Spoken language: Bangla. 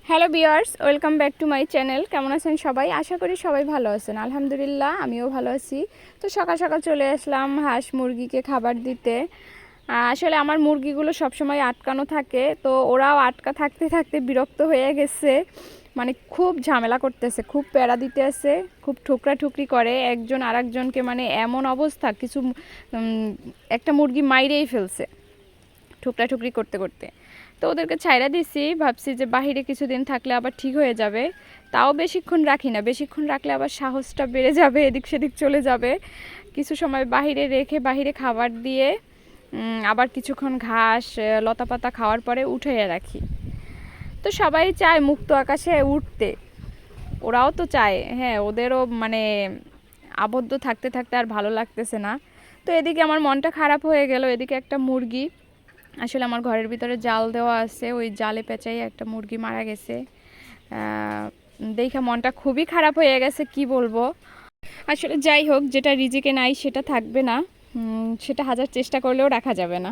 Hello viewers, welcome back to my channel. কেমন আছেন সবাই? আশা করি সবাই ভালো আছেন। আলহামদুলিল্লাহ, আমিও ভালো আছি। তো সকাল সকাল চলে আসলাম হাঁস মুরগিকে খাবার দিতে। আসলে আমার মুরগিগুলো সবসময় আটকানো থাকে, তো ওরাও আটকা থাকতে থাকতে বিরক্ত হয়ে গেছে। মানে খুব ঝামেলা করতেছে, খুব প্যারা দিতে আছে, খুব ঠুকরা ঠুকরি করে একজন আরেকজনকে। মানে এমন অবস্থা, কিছু একটা মুরগি মাইরেই ফেলছে ঠুকরা ঠুকরি করতে করতে। তো ওদেরকে ছাইড়া দিছি, ভাবছি যে বাহিরে কিছুদিন থাকলে আবার ঠিক হয়ে যাবে। তাও বেশিক্ষণ রাখি না, বেশিক্ষণ রাখলে আবার সাহসটা বেড়ে যাবে, এদিক সেদিক চলে যাবে। কিছু সময় বাহিরে রেখে বাহিরে খাবার দিয়ে আবার কিছুক্ষণ ঘাস লতাপাতা খাওয়ার পরে উঠিয়ে রাখি। তো সবাই চায় মুক্ত আকাশে উঠতে, ওরাও তো চায়। হ্যাঁ, ওদেরও মানে আবদ্ধ থাকতে থাকতে আর ভালো লাগতেছে না। তো এদিকে আমার মনটা খারাপ হয়ে গেল। এদিকে একটা মুরগি, আসলে আমার ঘরের ভিতরে জাল দেওয়া আছে, ওই জালে পেঁচাই একটা মুরগি মারা গেছে। দেখে মনটা খুবই খারাপ হয়ে গেছে, কি বলবো। আসলে যাই হোক, যেটা রিজিকে নাই সেটা থাকবে না, সেটা হাজার চেষ্টা করলেও রাখা যাবে না।